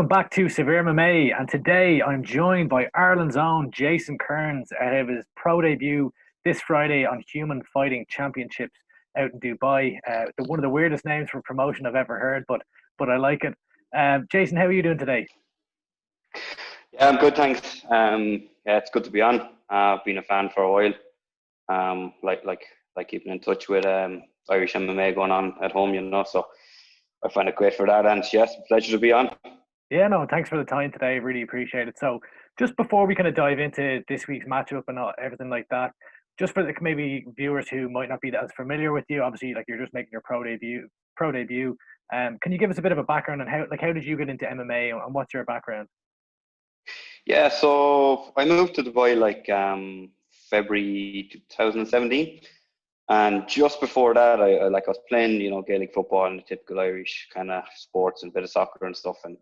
welcome back to SevereMMA, and today I'm joined by Ireland's own Jason Kearns ahead of his pro debut this Friday on Human Fighting Championships out in Dubai. One of the weirdest names for promotion I've ever heard, but I like it. Jason, how are you doing today? Yeah, I'm good, thanks. Yeah, it's good to be on. I've been a fan for a while. Like keeping in touch with Irish MMA going on at home, so I find it great for that. And yes, pleasure to be on. Yeah, no, thanks for the time today. Really appreciate it. So, just before we kind of dive into this week's matchup and everything like that, just for the maybe viewers who might not be as familiar with you, obviously, like you're just making your pro debut. Can you give us a bit of a background on how did you get into MMA and what's your background? Yeah, so I moved to Dubai February 2017. And just before that, I was playing, Gaelic football and the typical Irish kind of sports and a bit of soccer and stuff, and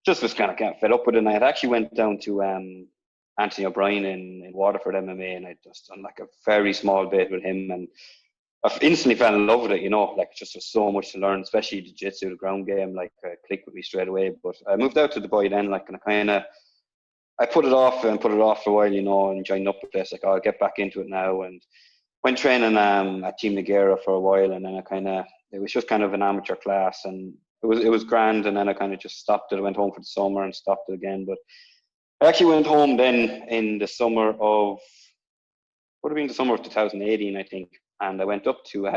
just was kind of getting fed up with it. And I had actually went down to Anthony O'Brien in Waterford MMA, and I'd just done like a very small bit with him, and I instantly fell in love with it. Just was so much to learn, especially the jiu-jitsu, the ground game, clicked with me straight away. But I moved out to Dubai then, I put it off for a while, and joined up with this. I'll get back into it now, and went training at Team Nagera for a while, and then it was just kind of an amateur class, and it was grand, and then I kind of just stopped it. I went home for the summer and stopped it again. But I actually went home then in the summer of 2018, I think, and I went up to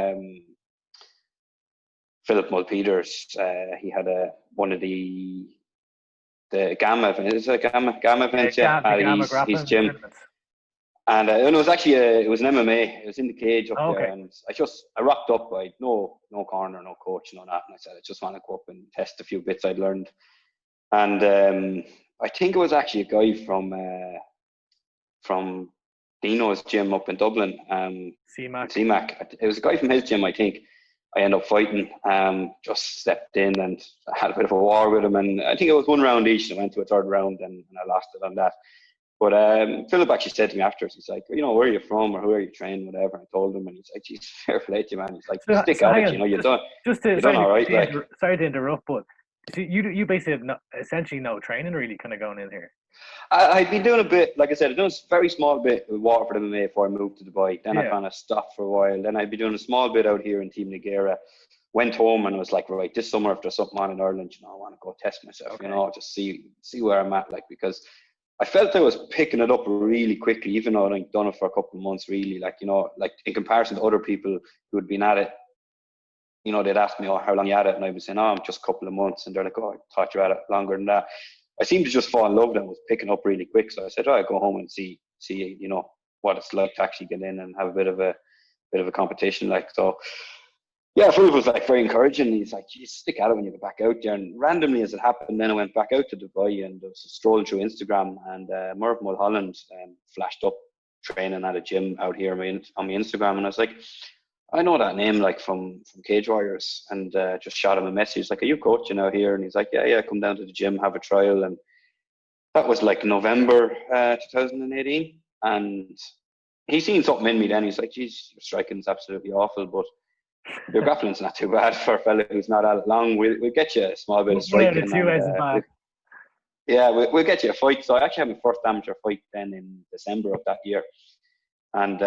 Philip Mulpeters. He had one of the Gamma events. Is it Gamma events? Yeah, at his gym. Tournaments. And it was actually it was an MMA. It was in the cage up there, and I rocked up. I had no corner, no coach, no that, and I said I just want to go up and test a few bits I'd learned. And I think it was actually a guy from Dino's gym up in Dublin, CMAC. It was a guy from his gym, I think. I ended up fighting. Just stepped in and I had a bit of a war with him, and I think it was one round each. And I went to a third round, and I lost it on that. But Philip actually said to me afterwards, he's like, where are you from, or who are you training, whatever. I told him, and he's like, geez, fair play to you, man. He's like, stick at it, you've done all right. Sorry to interrupt, but you basically have essentially no training really kind of going in here. I'd been doing a bit, like I said, I'd done a very small bit with Waterford MMA before I moved to Dubai. Then I kind of stopped for a while. Then I'd be doing a small bit out here in Team Nagera. Went home and was like, right, this summer if there's something on in Ireland, I want to go test myself, just see where I'm at, because I felt I was picking it up really quickly, even though I'd done it for a couple of months, really. In comparison to other people who had been at it, they'd ask me, how long you at it? And I was saying, I'm just a couple of months. And they're like, I thought you were at it longer than that. I seemed to just fall in love with it and was picking up really quick. So I said, I'll go home and see, what it's like to actually get in and have a bit of a competition. So. Yeah, Philip was very encouraging. He's like, geez, stick at it when you get back out there. And randomly as it happened, then I went back out to Dubai and I was strolling through Instagram, and Merv Mulholland flashed up training at a gym out here on my Instagram. And I was like, I know that name from Cage Warriors, and just shot him a message like, are you coaching out here? And he's like, yeah, come down to the gym, have a trial. And that was November 2018. And he seen something in me then. He's like, geez, your striking's absolutely awful, but your grappling's not too bad for a fella who's not at it long. We'll get you a small bit of striking. We'll get you a fight. So I actually had my first amateur fight then in December of that year. And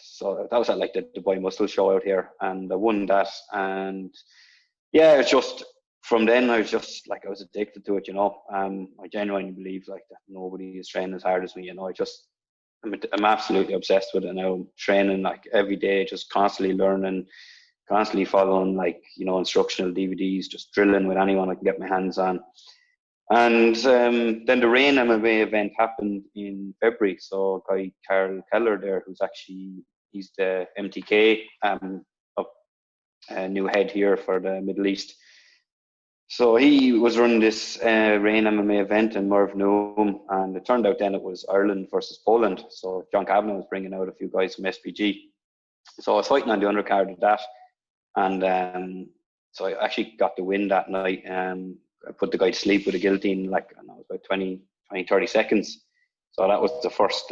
so that was at the Dubai Muscle Show out here. And I won that. And yeah, it's just from then I was just I was addicted to it, I genuinely believe that nobody is training as hard as me, I'm absolutely obsessed with it now. I'm training every day, just constantly learning, constantly following instructional DVDs, just drilling with anyone I can get my hands on. And then the Bahrain MMA event happened in February. So guy Carl Keller there, he's the MTK new head here for the Middle East. So he was running this Bahrain MMA event in Merv knew him, and it turned out then it was Ireland versus Poland. So John Kavanagh was bringing out a few guys from SPG. So I was fighting on the undercard of that. And so I actually got the win that night. I put the guy to sleep with a guillotine, it was about 20, 30 seconds. So that was the first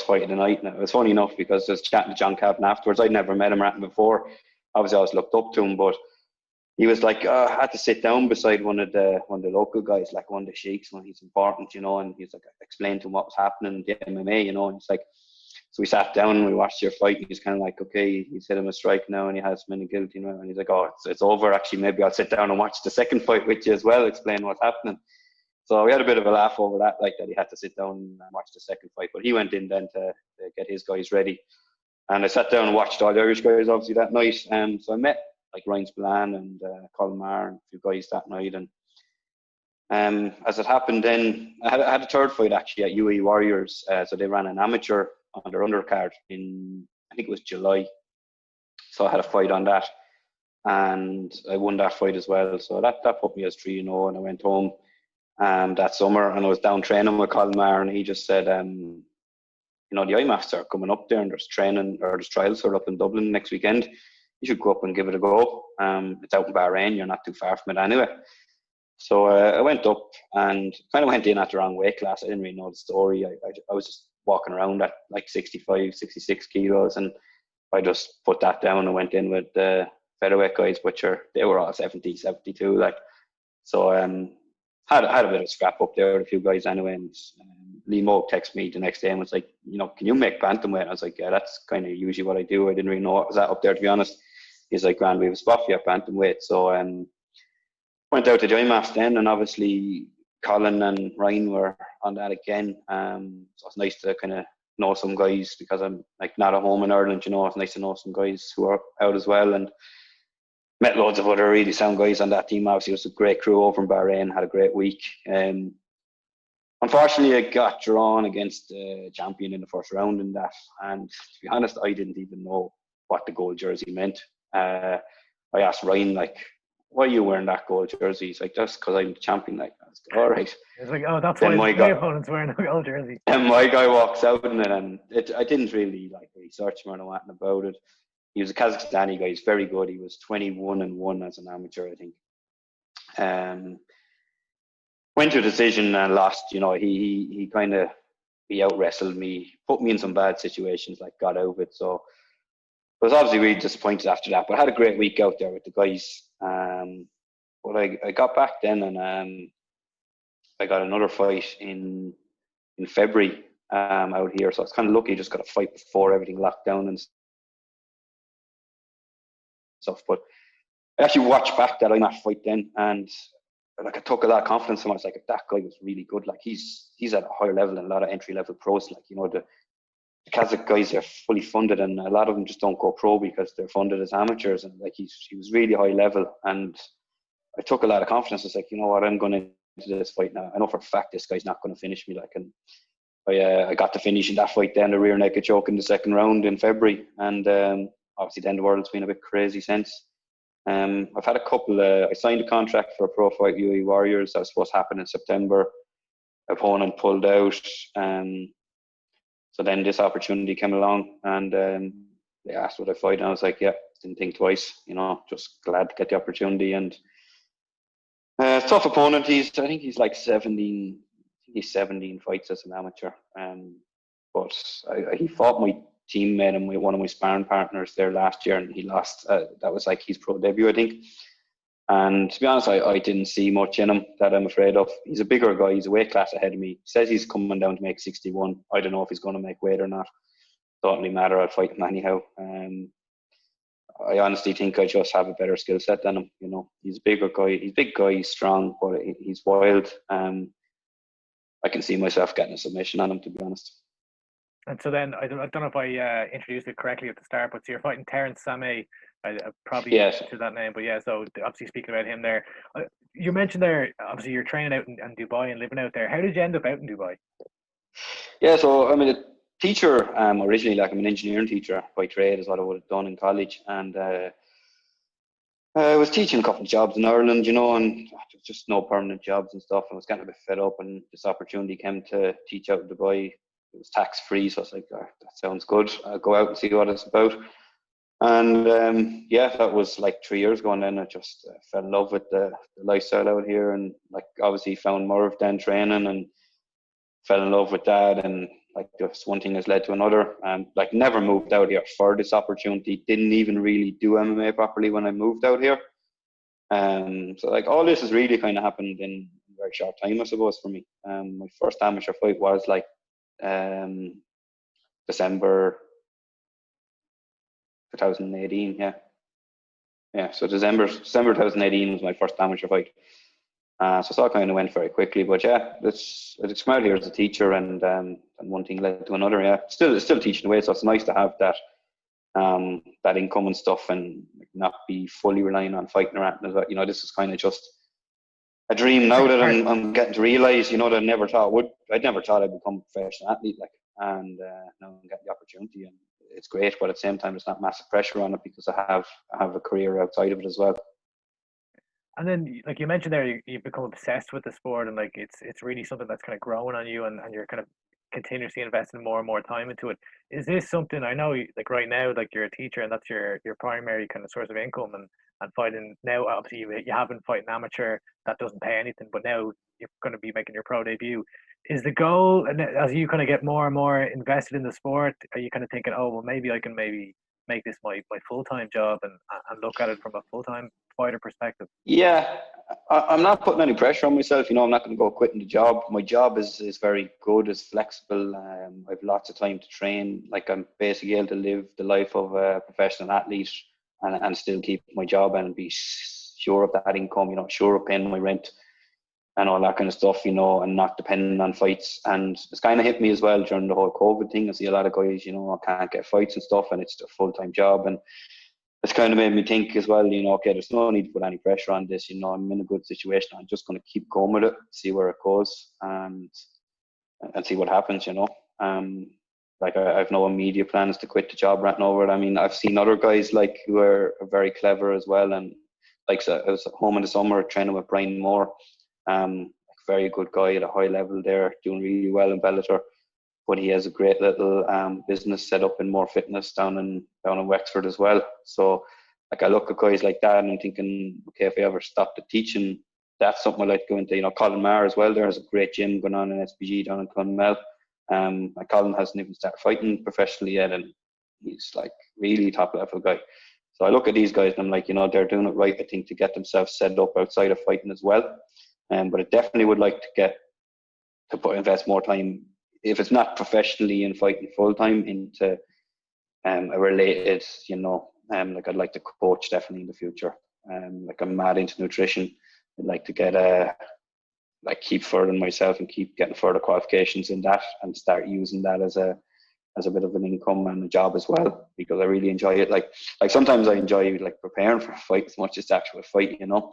fight of the night. And it was funny enough because I was chatting to John Kavanagh afterwards. I'd never met him before. Obviously, I always looked up to him, but he was like, I had to sit down beside one of the local guys, like one of the sheiks, when he's important, you know, and he's like, explained to him what was happening in the MMA, you know, and it's like, so we sat down and we watched your fight, and he's kind of like, okay, he's hit him a strike now and he has many guilty, you know, and he's like, oh, it's over, actually, maybe I'll sit down and watch the second fight with you as well, explain what's happening. So we had a bit of a laugh over that, like that he had to sit down and watch the second fight, but he went in then to get his guys ready. And I sat down and watched all the Irish guys, obviously, that night. So I met like Ryan Spillane and Colin Maher and a few guys that night. And as it happened then, I had a third fight actually at UAE Warriors. So they ran an amateur on their undercard in, I think it was July. So I had a fight on that. And I won that fight as well. So that put me as 3-0, and I went home that summer, and I was down training with Colin Maher, and he just said, you know, the IMMAFs are coming up there and there's training, or there's trials sort of up in Dublin next weekend. You should go up and give it a go. It's out in Bahrain, you're not too far from it anyway. So I went up and kind of went in at the wrong weight class. I didn't really know the story. I was just walking around at like 65, 66 kilos, and I just put that down and went in with the featherweight guys, which they were all 70, 72. Like, so had a bit of a scrap up there with a few guys anyway, and Lee Moog texted me the next day and was like, you know, can you make bantamweight? And I was like, yeah, that's kind of usually what I do. I didn't really know what was at up there, to be honest. He's like, grand, we have a spot for you at bantamweight. So went out to the IMMAFs then, and obviously Colin and Ryan were on that again. So it's nice to kind of know some guys, because I'm like not at home in Ireland, you know. It's nice to know some guys who are out as well, and met loads of other really sound guys on that team. Obviously, it was a great crew over in Bahrain, had a great week. Unfortunately, I got drawn against the champion in the first round in that. And to be honest, I didn't even know what the gold jersey meant. I asked Ryan, like, why are you wearing that gold jersey? He's like, just because I'm the champion. Like, I was like, all right. It's like, oh, that's why my opponent's wearing a gold jersey. And my guy walks out in it, and I didn't really like research him or know anything about it. He was a Kazakhstani guy. He's very good. He was 21-1 as an amateur, I think. Went to a decision and lost. You know, he kind of out wrestled me, put me in some bad situations, like got out of it. So I was obviously really disappointed after that. But I had a great week out there with the guys. But I got back then, and I got another fight in February out here. So I was kind of lucky. Just got a fight before everything locked down and stuff. But I actually watched back that IMMAF fight then, and like I took a lot of confidence in him. I was like, if that guy was really good, like he's at a higher level than a lot of entry level pros. Like, you know, the Kazakh guys are fully funded, and a lot of them just don't go pro because they're funded as amateurs. And like he was really high level, and I took a lot of confidence. I was like, you know what, I'm going into this fight now. I know for a fact this guy's not going to finish me. Like, and I got to finish in that fight then, the rear naked choke in the second round in February, and obviously then the world's been a bit crazy since. I've had a couple. I signed a contract for a pro fight with UAE Warriors. That was supposed to happen in September. Opponent pulled out. So then this opportunity came along, and they asked would I fight, and I was like, yeah, didn't think twice. You know, just glad to get the opportunity. And tough opponent. I think he's like 17. He's 17 fights as an amateur. But he fought my teammate and one of my sparring partners there last year, and he lost. That was like his pro debut, I think. And to be honest, I didn't see much in him that I'm afraid of. He's a bigger guy. He's a weight class ahead of me. He says he's coming down to make 61. I don't know if he's going to make weight or not. Don't really matter. I'll fight him anyhow. I honestly think I just have a better skill set than him. You know, he's a bigger guy. He's a big guy. He's strong, but he's wild. I can see myself getting a submission on him, to be honest. And so then, I don't know if I introduced it correctly at the start, but so you're fighting Terence Sameh. I probably to that name, but yeah, so obviously speaking about him there. You mentioned there, obviously you're training out in Dubai and living out there. How did you end up out in Dubai? Yeah, so I'm a teacher originally. Like, I'm an engineering teacher by trade, is what I would have done in college. And I was teaching a couple of jobs in Ireland, you know, and just no permanent jobs and stuff. And I was getting a bit fed up, and this opportunity came to teach out in Dubai. It was tax free, so I was like, oh, that sounds good. I'll go out and see what it's about. And yeah, that was like 3 years ago, and then I just fell in love with the lifestyle out here, and like obviously found Merv then training, and fell in love with that, and like just one thing has led to another, and like never moved out here for this opportunity. Didn't even really do MMA properly when I moved out here. So like all this has really kind of happened in a very short time, I suppose, for me. My first amateur fight was like December 2018. Yeah. So December 2018 was my first amateur fight. So it all kind of went very quickly. But yeah, it's come out here as a teacher, and one thing led to another. Yeah, still teaching away. So it's nice to have that that income and stuff, and not be fully relying on fighting around. You know, this is kind of just a dream now that I'm getting to realise. You know, that I'd never thought I'd become a professional athlete, like, and now I'm getting the opportunity, and it's great. But at the same time, there's not massive pressure on it because I have a career outside of it as well. And then, like you mentioned there, you've become obsessed with the sport, and like it's really something that's kind of growing on you, and you're kind of continuously investing more and more time into it. Is this something, I know, like right now, like you're a teacher, and that's your primary kind of source of income, and fighting now, obviously you haven't fighting amateur, that doesn't pay anything, but now you're going to be making your pro debut. Is the goal, and as you kind of get more and more invested in the sport, are you kind of thinking, oh well, maybe I can maybe make this my full-time job, and look at it from a full-time fighter perspective? Yeah, I'm not putting any pressure on myself. You know, I'm not going to go quitting the job. My job is very good, it's flexible. I've lots of time to train. Like, I'm basically able to live the life of a professional athlete, and still keep my job and be sure of that income, you know, sure of paying my rent and all that kind of stuff, you know, and not depending on fights. And it's kind of hit me as well during the whole COVID thing. I see a lot of guys, you know, can't get fights and stuff, and it's a full-time job. And it's kind of made me think as well, you know, okay, there's no need to put any pressure on this. You know, I'm in a good situation. I'm just going to keep going with it, see where it goes, and see what happens, you know. Like, I've no immediate plans to quit the job right now. I mean, I've seen other guys like who are very clever as well. And like, so I was at home in the summer training with Brian Moore, very good guy at a high level there, doing really well in Bellator. But he has a great little business set up in More Fitness down in Wexford as well. So like, I look at guys like that and I'm thinking, okay, if I ever stop the teaching, that's something I'd like to go into. You know, Colin Maher as well, there's a great gym going on in SPG down in Clonmel. Colin hasn't even started fighting professionally yet, and he's like really top level guy. So I look at these guys and I'm like, you know, they're doing it right, I think, to get themselves set up outside of fighting as well. But I definitely would like to invest more time, if it's not professionally in fighting full time, into a related, you know, like, I'd like to coach definitely in the future. Like, I'm mad into nutrition. I'd like to get keep furthering myself and keep getting further qualifications in that, and start using that as a bit of an income and a job as well, because I really enjoy it. Like sometimes I enjoy like preparing for a fight as much as the actual fight, you know.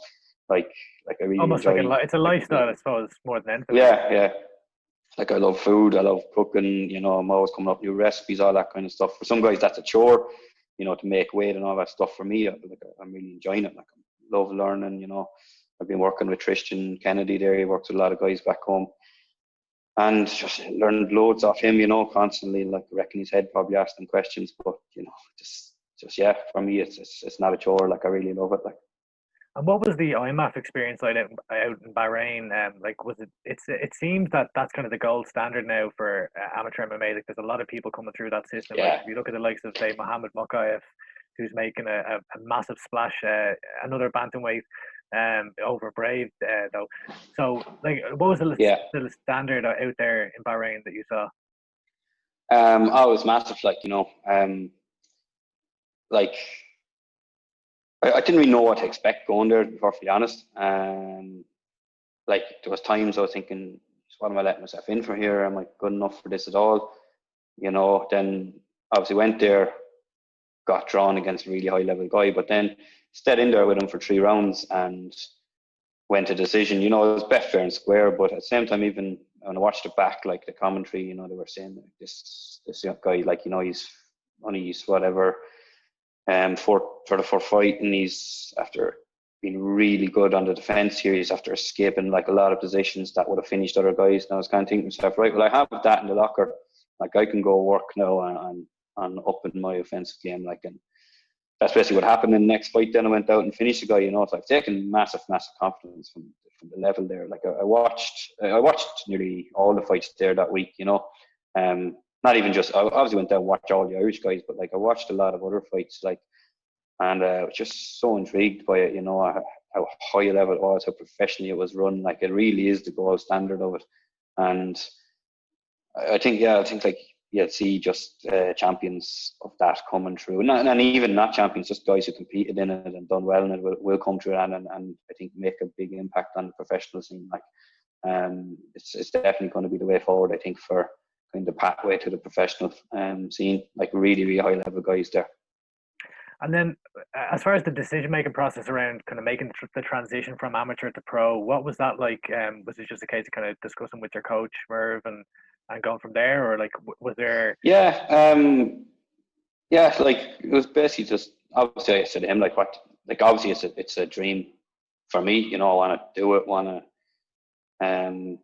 Like I really almost enjoy, like it's a lifestyle, I suppose, more than anything. Yeah. Like, I love food, I love cooking, you know, I'm always coming up with new recipes, all that kind of stuff. For some guys, that's a chore, you know, to make weight and all that stuff. For me, I'm really enjoying it. Like, I love learning, you know. I've been working with Tristan Kennedy there. He works with a lot of guys back home, and just learned loads off him, you know, constantly. Like, wrecking his head, probably asking questions, but, you know, just yeah, for me, it's not a chore. Like, I really love it. Like. And what was the IMMAF experience like out in Bahrain? Like, was it? It seems that that's kind of the gold standard now for amateur MMA. Like, there's a lot of people coming through that system. Yeah. Like, if you look at the likes of, say, Mohammed Mokaev, who's making a massive splash, another bantamweight, over Brave, though. So, like, what was the standard out there in Bahrain that you saw? It was massive. Like, you know, like, I didn't really know what to expect going there, to be perfectly honest. Like, there was times I was thinking, what am I letting myself in for here? Am I good enough for this at all? You know, then obviously went there, got drawn against a really high level guy, but then stayed in there with him for 3 rounds and went to decision. You know, it was bet fair and square, but at the same time, even when I watched it back, like the commentary, you know, they were saying like, this young guy, like, you know, he's whatever, fourth fight, and he's after being really good on the defense here. He's after escaping like a lot of positions that would have finished other guys. And I was kind of thinking to myself, right, well, I have that in the locker. Like, I can go work now on upping my offensive game. Like, and that's basically what happened in the next fight. Then I went out and finished the guy. You know, it's like taking massive confidence from the level there. Like, I watched nearly all the fights there that week. You know, not even just, I obviously went down and watched all the Irish guys, but like, I watched a lot of other fights. Like, and I was just so intrigued by it. You know, how high level it was, how professionally it was run. Like, it really is the gold standard of it. And I think like you'll see just champions of that coming through, and even not champions, just guys who competed in it and done well in it will come through that, and I think make a big impact on the professional scene. Like, it's definitely going to be the way forward, I think, for kind of the pathway to the professional scene. Like, really, really high level guys there. And then, as far as the decision-making process around kind of making the transition from amateur to pro, what was that like? Was it just a case of kind of discussing with your coach, Merv, and going from there, or like was there? Yeah, like, it was basically just, obviously I said to him, like, obviously it's a dream for me, you know. I want to do it, want to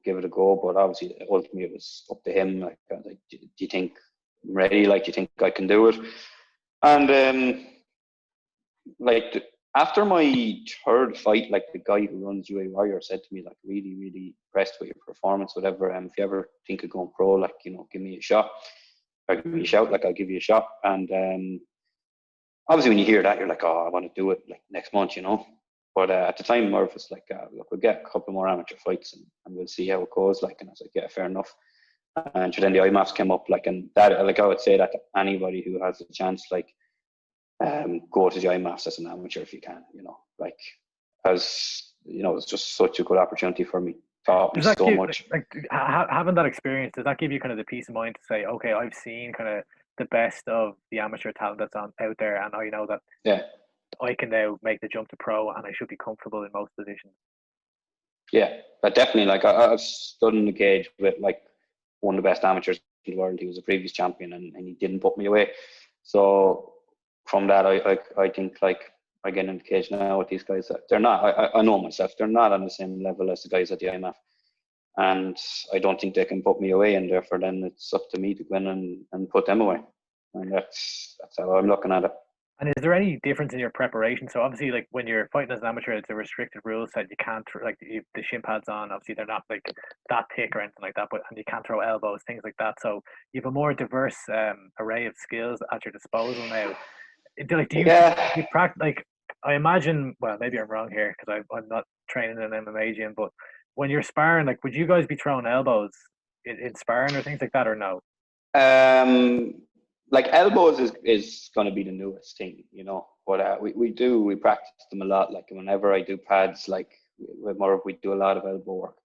give it a go, but obviously ultimately it was up to him. Like, do you think I'm ready? Like, do you think I can do it? And like, after my third fight, like, the guy who runs UA Warrior said to me, like, really, really impressed with your performance, whatever. If you ever think of going pro, like, you know, give me a shot. Or give me a shout, like, I'll give you a shot. And obviously when you hear that, you're like, oh, I want to do it like next month, you know. But at the time, Merv was like, look, we'll get a couple more amateur fights and we'll see how it goes. Like, and I was like, yeah, fair enough. And so then the IMMAFs came up, like, and that, like, I would say that to anybody who has a chance, like, go to the IMMAFs as an amateur if you can, you know, like, as you know, it's just such a good opportunity for me. Taught me so much. Like, having that experience, does that give you kind of the peace of mind to say, okay, I've seen kind of the best of the amateur talent that's out there, and I know that I can now make the jump to pro, and I should be comfortable in most positions. Yeah, but definitely, like, I've stood in the cage with, like, one of the best amateurs in the world. He was a previous champion, and he didn't put me away. So from that, I think, like, I get in the cage now with these guys. They're not, I know myself, they're not on the same level as the guys at the IMMAF. And I don't think they can put me away, and therefore then it's up to me to go in and put them away. And that's how I'm looking at it. And is there any difference in your preparation? So obviously, like, when you're fighting as an amateur, it's a restricted rule set. You can't, like, the shin pads on. Obviously, they're not like that thick or anything like that. And you can't throw elbows, things like that. So you have a more diverse array of skills at your disposal now. Like, do you practice? Like, I imagine. Well, maybe I'm wrong here because I'm not training in an MMA gym. But when you're sparring, like, would you guys be throwing elbows in sparring or things like that, or no? Like, elbows is going to be the newest thing, you know. But we practice them a lot. Like, whenever I do pads, like with Merv, we do a lot of elbow work,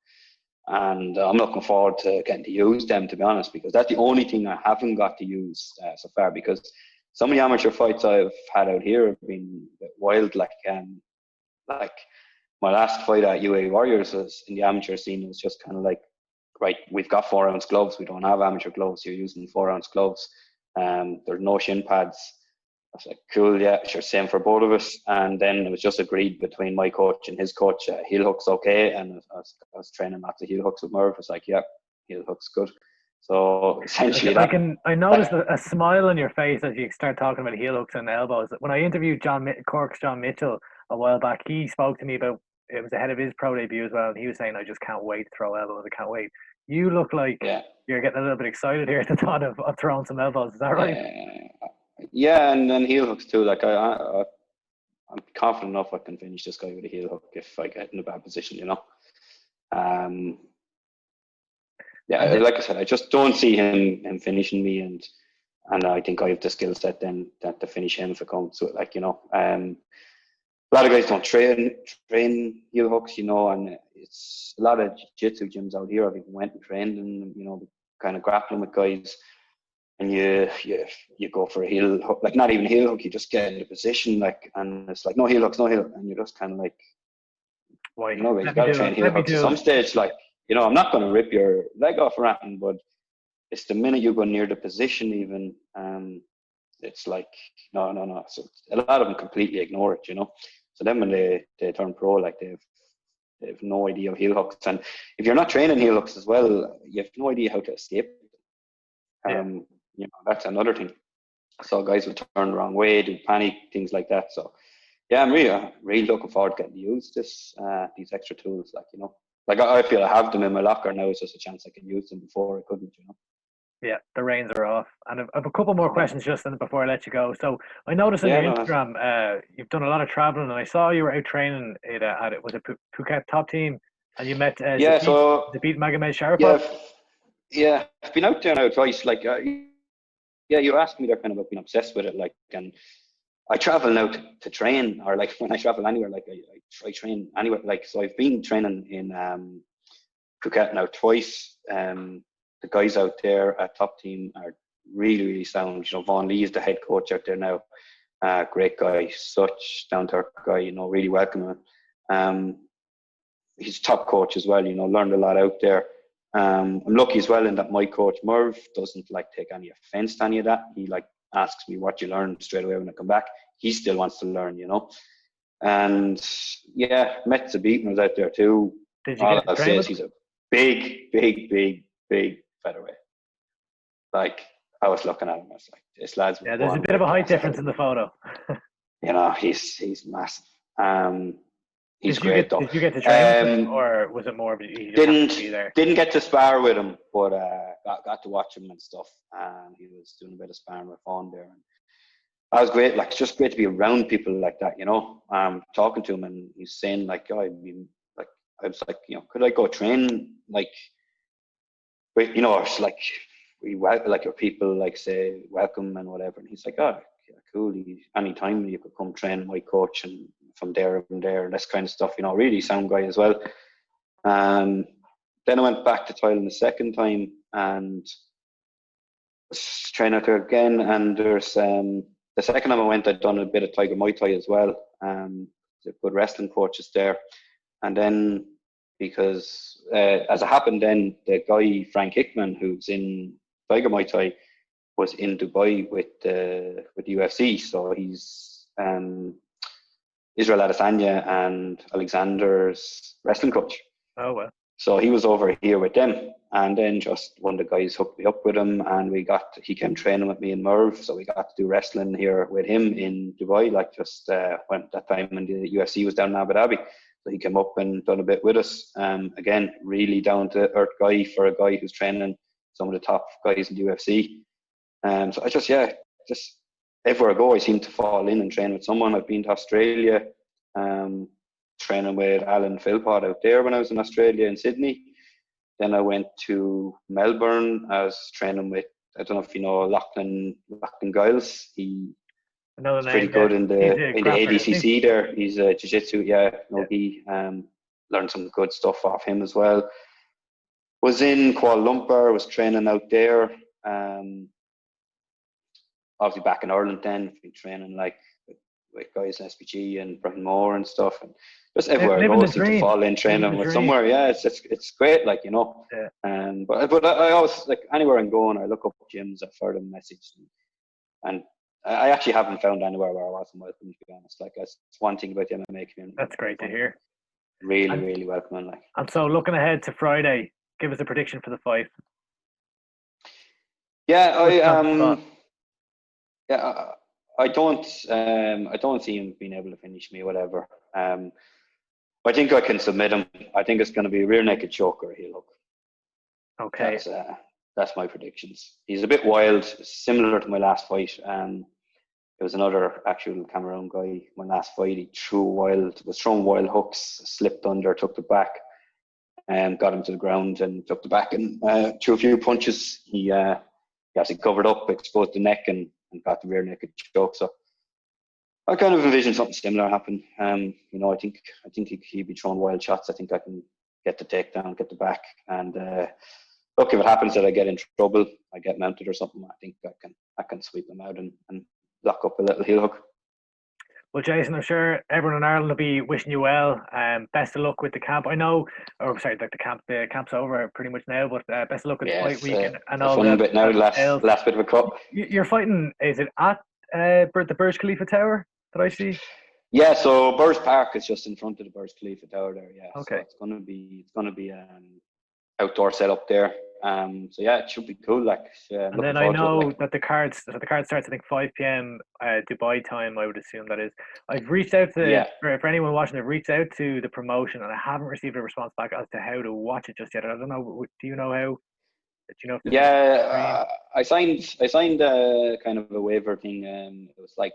and I'm looking forward to getting to use them, to be honest, because that's the only thing I haven't got to use so far. Because some of the amateur fights I've had out here have been wild. Like my last fight at UA Warriors was in the amateur scene. It was just kind of like, right, we've got 4-ounce gloves. We don't have amateur gloves. You're using 4-ounce gloves. There's no shin pads. I was like, cool, yeah, sure, same for both of us. And then it was just agreed between my coach and his coach, heel hooks okay. And I was training lots of heel hooks with Merv. I was like, yeah, heel hooks good. So essentially, I noticed a smile on your face as you start talking about heel hooks and elbows. When I interviewed Cork's John Mitchell a while back, he spoke to me about, it was ahead of his pro debut as well, and he was saying, I just can't wait to throw elbows. I can't wait. You look like you're getting a little bit excited here at the thought of throwing some elbows. Is that right? Yeah, and then heel hooks too. Like, I'm confident enough I can finish this guy with a heel hook if I get in a bad position, you know. Yeah, like I said, I just don't see him finishing me, and I think I have the skill set then to finish him if it comes to it. Like, you know, a lot of guys don't train heel hooks, you know, and it's a lot of jiu-jitsu gyms out here. I've even went and trained and, you know, kind of grappling with guys, and you go for a heel hook, like, not even a heel hook, you just get into position, like, and it's like, no heel hooks, and you're just kind of like, why? You know, you got to train heel hooks at some stage. Like, you know, I'm not going to rip your leg off or anything, but it's the minute you go near the position even, it's like, no. So a lot of them completely ignore it, you know. So then when they turn pro, like, they have no idea of heel hooks. And if you're not training heel hooks as well, you have no idea how to escape. You know, that's another thing. So guys will turn the wrong way, do panic, things like that. So yeah, I'm really looking forward to getting to use these extra tools. Like, you know, like, I feel I have them in my locker now. It's just a chance I can use them before I couldn't, you know. Yeah, the reins are off. And I've a couple more Yeah, questions just before I let you go. So I noticed on yeah, your no, Instagram, you've done a lot of traveling, and I saw you were out training at it was a Phuket top team, and you met yeah. So Zabit Magomed Sharapov. yeah, yeah. I've been out there now twice. Like, yeah, you asked me there kind of about being obsessed with it, like, and I travel now to train, or like when I travel anywhere, like I train anywhere. Like, so I've been training in Phuket now twice. The guys out there at top team are really, really sound. You know, Vaughn Lee is the head coach out there now. Great guy, such down to earth guy. You know, really welcoming. Um, he's top coach as well. You know, learned a lot out there. I'm lucky as well in that my coach Merv doesn't like take any offense to any of that. He like asks me what you learned straight away when I come back. He still wants to learn, you know. And yeah, met Zabit when I was out there too. Did you All get to I'll train say with is him? he's a big featherweight. Like, I was looking at him, I was like, this lad's Yeah, there's a one bit of weight a height class ahead difference of in the me. photo. You know, he's massive. He's great though. Did you get to train with him, Um, or was it more of you just happened to didn't be there? didn't get to spar with him, but got to watch him and stuff. And he was doing a bit of sparring with Fawn there. And that was great. Like, it's just great to be around people like that, you know. Talking to him, and he's saying like, "Oh, like, I was like, you know, could I go train like, you know, it's like we like your people like say welcome and whatever." And he's like, "Oh, yeah, cool. Anytime you could come train my coach and from there and there, and this kind of stuff, you know, really sound guy as well." Um, then I went back to Thailand the second time and was training out there again. And there's the second time I went, I'd done a bit of Tiger Muay Thai as well. There's good wrestling coaches there. And then, because as it happened, then the guy Frank Hickman, who's in Tiger Muay Thai, was in Dubai with UFC. So he's Israel Adesanya and Alexander's wrestling coach. Oh well. So he was over here with them, and then just one of the guys hooked me up with him, and he came training with me and Merv, so we got to do wrestling here with him in Dubai, like just when that time when the UFC was down in Abu Dhabi. So he came up and done a bit with us. Again, really down to earth guy for a guy who's training some of the top guys in the UFC. So I just everywhere I go, I seem to fall in and train with someone. I've been to Australia. Training with Alan Philpott out there when I was in Australia in Sydney. Then I went to Melbourne. I was training with, I don't know if you know, Lachlan Giles. He's Another pretty name, yeah. good in He's the a grappler, isn't he? ADCC there. He's a jiu-jitsu, yeah. Yeah. No, he learned some good stuff off him as well. Was in Kuala Lumpur. Was training out there. Obviously back in Ireland then. Been training like with guys in SPG and Brian Moore and stuff, and just everywhere I Living go, I the seem to dream. fall in Living training the with dream. somewhere. Yeah, it's great, like, you know. Yeah. But I always, like, anywhere I'm going, I look up gyms, I further them message, and I actually haven't found anywhere where I wasn't welcome, to be honest. Like, that's one thing about the MMA community. That's great to hear. Really, And really welcoming. Like, and so looking ahead to Friday, give us a prediction for the fight. yeah, Put you on the spot. yeah, I don't see him being able to finish me, whatever. I think I can submit him. I think it's going to be a rear naked choke or a heel hook. Okay. That's my predictions. He's a bit wild, similar to my last fight. It was another actual Cameroon guy. My last fight, he was throwing wild hooks, slipped under, took the back, and got him to the ground and took the back and threw a few punches. He actually covered up, exposed the neck, and got the rear naked choke. So I kind of envision something similar happen. You know, I think he'd be throwing wild shots. I think I can get the takedown, get the back, and look, if it happens that I get in trouble, I get mounted or something, I think I can sweep him out and lock up a little heel hook. Well, Jason, I'm sure everyone in Ireland will be wishing you well. Best of luck with the camp. I know, or sorry, the camp's over pretty much now, but best of luck with the fight Yes, week and a all fun bit now. that entails. Last bit of a cut. You're fighting. Is it at the Burj Khalifa Tower that I see? Yeah, so Burj Park is just in front of the Burj Khalifa Tower there. Yeah, so Okay. it's gonna be outdoor setup there. So yeah, it should be cool. Like, And looking then I forward to it. know Like, that the card starts, I think, 5 p.m. Dubai time. I would assume that is. I've reached out to yeah, for anyone watching. I've reached out to the promotion, and I haven't received a response back as to how to watch it just yet. I don't know. Do you know how? you know? Yeah, I signed kind of a waiver thing. It was like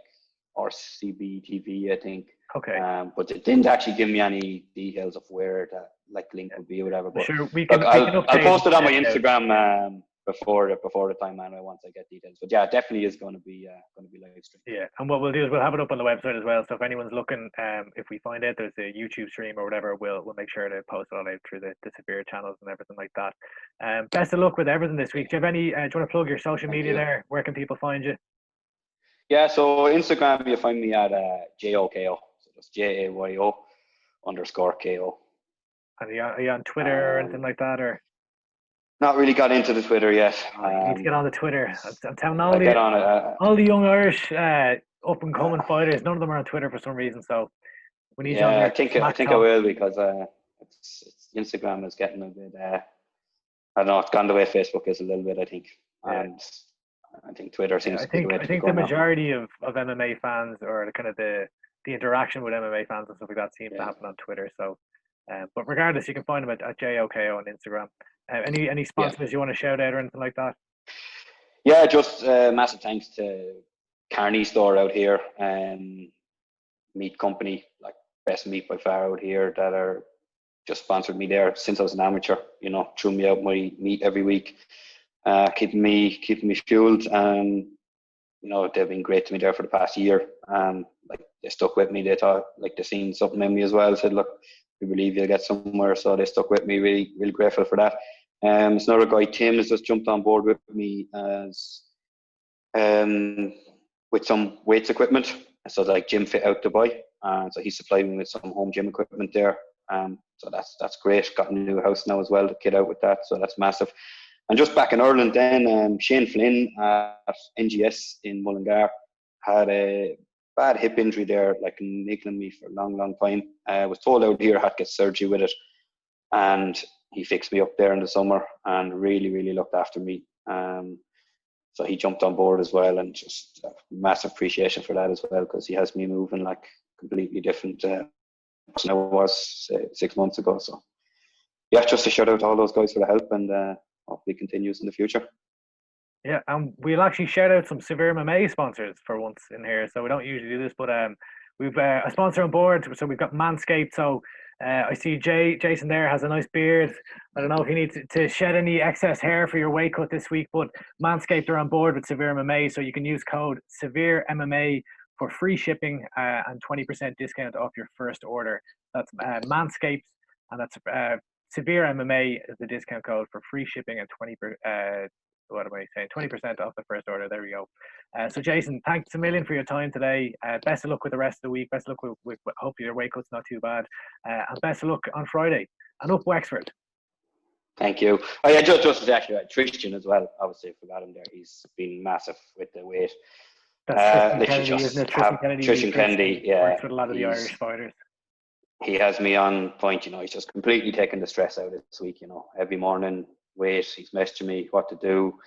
RCB TV, I think. Okay. But it didn't actually give me any details of where that like link would be or whatever. But sure, I'll post it on my Instagram before the time anyway, once I get details. But yeah, it definitely is going to be live streamed. Yeah, and what we'll do is we'll have it up on the website as well. So if anyone's looking, if we find out there's a YouTube stream or whatever, we'll make sure to post it all out through the Severe channels and everything like that. Best of luck with everything this week. Do you have any? Do you want to plug your social media there? Where can people find you? Yeah, so Instagram you find me at JOKO, so that's JAYO _KO. And are you on Twitter or anything like that, or? Not really got into the Twitter yet. You need to get on the Twitter. I'm telling all the young Irish up and coming fighters, none of them are on Twitter for some reason. So we need. Yeah, I think I will, because Instagram is getting a bit. I don't know. It's gone the way Facebook is a little bit, I think, and I think Twitter seems. I think the majority of MMA fans, or the kind of the interaction with MMA fans and stuff like that, seems to happen on Twitter. So, but regardless, you can find them at JOKO on Instagram. Any sponsors you want to shout out or anything like that? Yeah, just massive thanks to Kearns store out here, meat company, like best meat by far out here, that are just sponsored me there since I was an amateur. You know, threw me out my meat every week, keeping me fueled, and you know, they've been great to me there for the past year. Like they stuck with me. They thought like they seen something in me as well. Said, look, we believe you'll get somewhere. So they stuck with me. Really, really grateful for that. There's another guy, Tim, has just jumped on board with me as with some weights equipment. So like gym fit out Dubai. So he's supplied me with some home gym equipment there. So that's great. Got a new house now as well to kid out with that. So that's massive. And just back in Ireland then, Shane Flynn at NGS in Mullingar had a bad hip injury there, like niggling me for a long, long time. I was told out here I had to get surgery with it. And he fixed me up there in the summer and really, really looked after me. So he jumped on board as well, and just massive appreciation for that as well, because he has me moving like completely different than I was 6 months ago. So yeah, just a shout out to all those guys for the help, and hopefully continues in the future. Yeah, and we'll actually shout out some SevereMMA sponsors for once in here. So we don't usually do this, but we've a sponsor on board. So we've got Manscaped. So I see Jason there has a nice beard. I don't know if you need to shed any excess hair for your weight cut this week, but Manscaped are on board with SevereMMA, so you can use code SevereMMA for free shipping and 20% discount off your first order. That's Manscaped, and that's SevereMMA is the discount code for free shipping and 20% off the first order. There we go. So Jason, thanks a million for your time today. Best of luck with the rest of the week. Best of luck with hopefully your weight cut's not too bad. And best of luck on Friday. And up Wexford. Thank you. Oh yeah, just actually Tristan as well. Obviously, forgot him there. He's been massive with the weight. That's Tristan Kennedy, isn't it? Tristan Kennedy, yeah. Works with a lot of the Irish fighters. He has me on point. You know, he's just completely taking the stress out this week. You know, every morning, weight. He's messaging me what to do.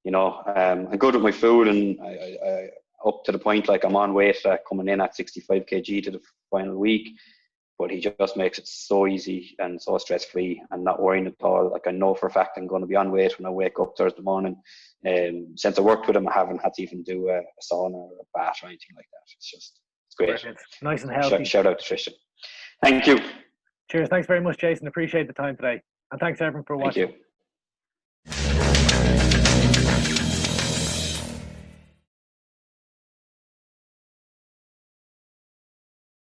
You know, I'm good with my food, and I up to the point like I'm on weight coming in at 65 kg to the final week. But he just makes it so easy and so stress free, and not worrying at all. Like I know for a fact I'm going to be on weight when I wake up Thursday morning. Since I worked with him, I haven't had to even do a sauna or a bath or anything like that. It's great. Brilliant. Nice and healthy. Shout out to Tristan. Thank you. Cheers. Thanks very much, Jason. Appreciate the time today, and thanks everyone for watching. Thank you.